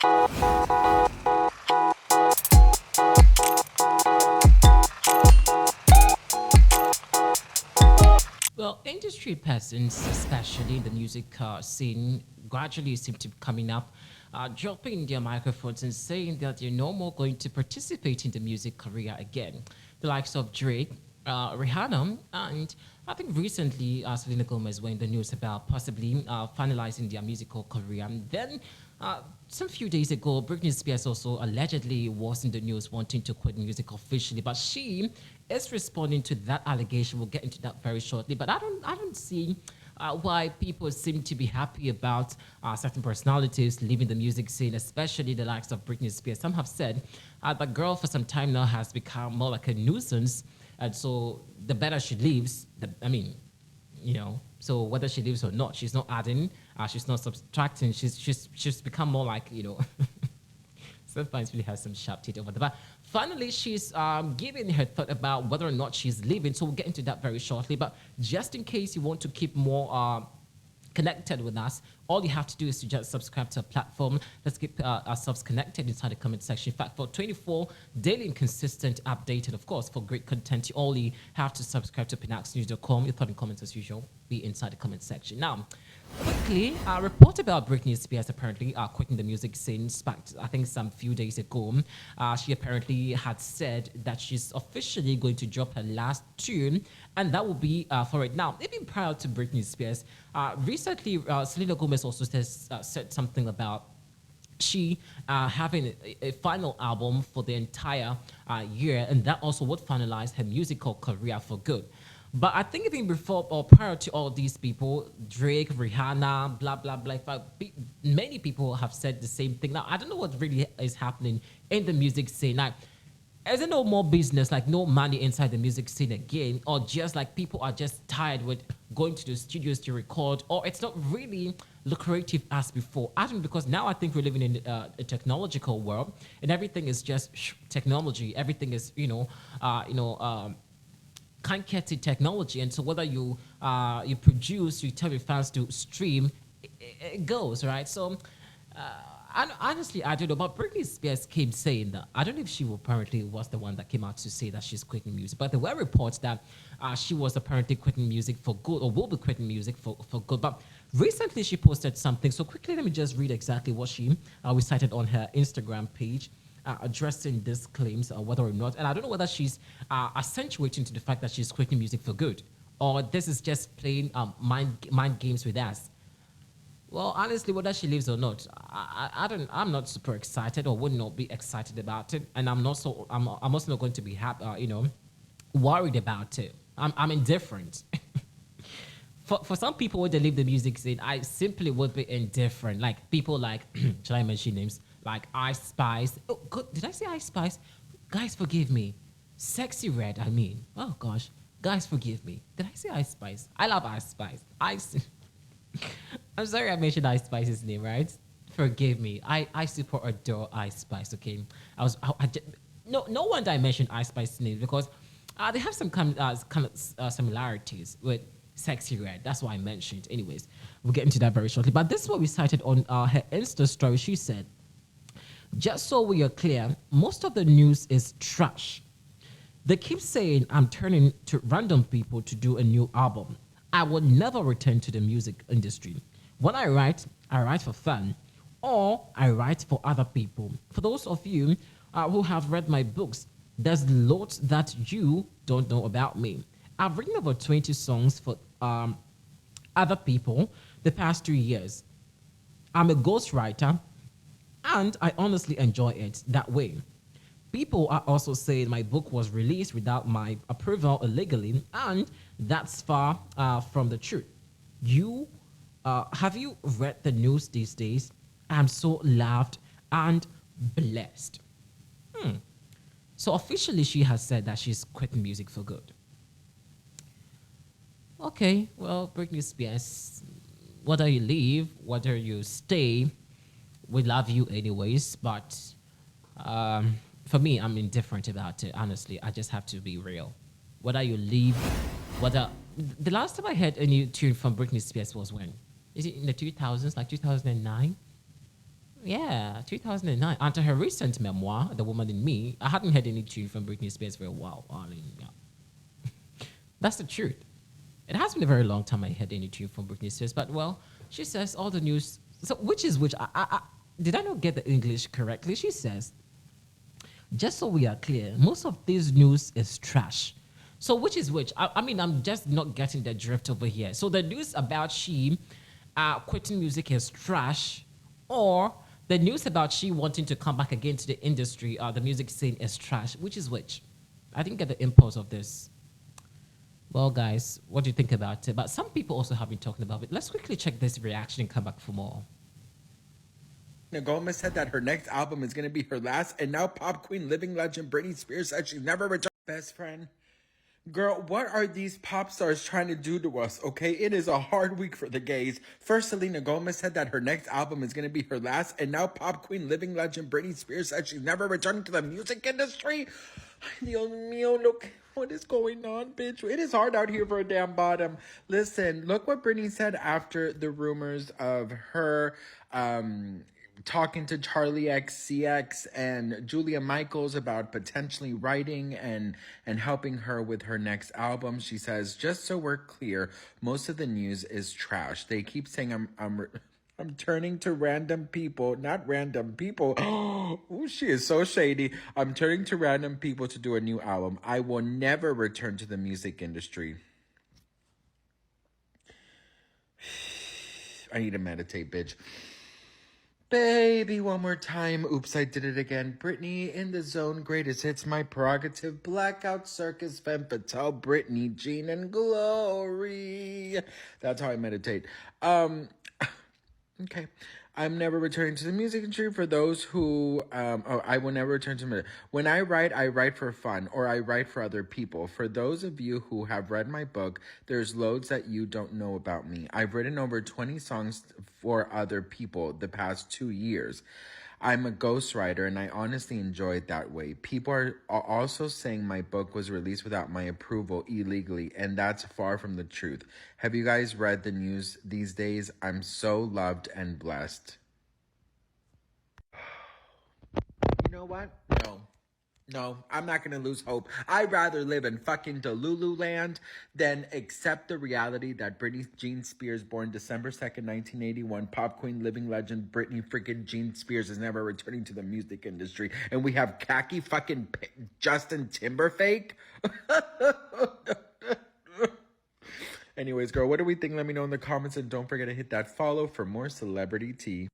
Well, industry persons, especially in the music scene, gradually seem to be coming up, dropping their microphones and saying that they're no more going to participate in the music career again. The likes of Drake, Rihanna, and I think recently Selena Gomez were in the news about possibly finalizing their musical career. And then some few days ago, Britney Spears also allegedly was in the news wanting to quit music officially, but she is responding to that allegation. We'll get into that very shortly. But I don't see why people seem to be happy about certain personalities leaving the music scene, especially the likes of Britney Spears. Some have said the girl for some time now has become more like a nuisance, and so the better she leaves, so whether she leaves or not, she's not adding, she's not subtracting. She's become more like sometimes really has some sharp teeth over there. But finally, she's giving her thought about whether or not she's leaving. So we'll get into that very shortly. But just in case you want to keep more connected with us, all you have to do is to just subscribe to our platform. Let's keep ourselves connected inside the comment section. In fact, for 24 daily and consistent update, and of course, for great content, you only have to subscribe to pinaxnews.com. Your thought and comments, as usual, be inside the comment section. Now, quickly, a report about Britney Spears apparently quitting the music scene sparked, I think, some few days ago. She apparently had said that she's officially going to drop her last tune, and that will be for it. Now, even prior to Britney Spears, recently, Selena Gomez also said something about she having a final album for the entire year, and that also would finalize her musical career for good. But I think even before or prior to all these people, Drake, Rihanna, blah, blah, blah, many people have said the same thing. Now, I don't know what really is happening in the music scene. Now, is there no more business, like no money inside the music scene again? Or just like people are just tired with going to the studios to record? Or it's not really lucrative as before? I don't know, because now I think we're living in a technological world and everything is just technology. Everything is, can't get to technology, and so whether you produce, you tell your fans to stream, it goes right. So honestly, I don't know. But Britney Spears came saying that I don't know if she apparently was the one that came out to say that she's quitting music, but there were reports that she was apparently quitting music for good or will be quitting music for good. But recently she posted something. So quickly, let me just read exactly what she recited on her Instagram page. Addressing these claims, whether or not, and I don't know whether she's accentuating to the fact that she's quitting music for good, or this is just playing mind games with us. Well, honestly, whether she leaves or not, I don't. I'm not super excited, or would not be excited about it, and I'm also not going to be happy, worried about it. I'm indifferent. For some people, when they leave the music scene, I simply would be indifferent. Like people like, should I mention names? Like Ice Spice. Oh, God, did I say Ice Spice? Guys, forgive me. Sexy Red, I mean. Oh, gosh. Guys, forgive me. Did I say Ice Spice? I love Ice Spice. I'm sorry I mentioned Ice Spice's name, right? Forgive me. I super adore Ice Spice, okay? No wonder I mentioned Ice Spice's name, because they have some kind of similarities with Sexy Red. That's why I mentioned. Anyways, we'll get into that very shortly. But this is what we cited on her Insta story. She said, just so we are clear, most of the news is trash. They keep saying I'm turning to random people to do a new album. I would never return to the music industry. When I write for fun, or I write for other people. For those of you who have read my books, there's lots that you don't know about me. I've written over 20 songs for other people the past 3 years. I'm a ghostwriter, and I honestly enjoy it that way. People are also saying my book was released without my approval illegally, and that's far from the truth. You have you read the news these days? I'm so loved and blessed. So officially, she has said that she's quitting music for good. Okay, well, Britney Spears, whether you leave, whether you stay, we love you anyways. But for me, I'm indifferent about it. Honestly, I just have to be real. Whether you leave, whether the last time I heard a new tune from Britney Spears was when? Is it in the 2000s, like 2009? Yeah, 2009. And to her recent memoir, The Woman in Me, I hadn't heard any tune from Britney Spears for a while. I mean, yeah. That's the truth. It has been a very long time I heard any tune from Britney Spears, but well, she says all the news. So which is which? Did I not get the English correctly? She says, just so we are clear, most of this news is trash. So which is which? I mean, I'm just not getting the drift over here. So the news about she quitting music is trash, or the news about she wanting to come back again to the industry, the music scene is trash. Which is which? I didn't get the impulse of this. Well, guys, what do you think about it? But some people also have been talking about it. Let's quickly check this reaction and come back for more. Gomez said that her next album is going to be her last, and now pop queen, living legend Britney Spears said she's never returned. Best friend. Girl, what are these pop stars trying to do to us, okay? It is a hard week for the gays. First, Selena Gomez said that her next album is going to be her last, and now pop queen, living legend Britney Spears said she's never returning to the music industry. Dios mío, look what is going on, bitch. It is hard out here for a damn bottom. Listen, look what Britney said after the rumors of her talking to Charlie XCX and Julia Michaels about potentially writing and helping her with her next album. She says, just so we're clear, most of the news is trash. They keep saying I'm turning to random people, not random people. Oh, she is so shady. I'm turning to random people to do a new album. I will never return to the music industry. I need to meditate, bitch. Baby, one more time. Oops, I did it again. Britney in the zone. Greatest hits, my prerogative. Blackout Circus, Femme Fatale, Britney, Jean, and Glory. That's how I meditate. Okay. I'm never returning to the music industry. For those who, I will never return to music. When I write for fun, or I write for other people. For those of you who have read my book, there's loads that you don't know about me. I've written over 20 songs for other people the past 2 years. I'm a ghostwriter, and I honestly enjoy it that way. People are also saying my book was released without my approval illegally, and that's far from the truth. Have you guys read the news these days? I'm so loved and blessed. You know what? No, I'm not going to lose hope. I'd rather live in fucking Delulu land than accept the reality that Britney Jean Spears, born December 2nd, 1981, pop queen, living legend, Britney freaking Jean Spears is never returning to the music industry. And we have khaki fucking Justin Timberfake. Anyways, girl, what do we think? Let me know in the comments, and don't forget to hit that follow for more celebrity tea.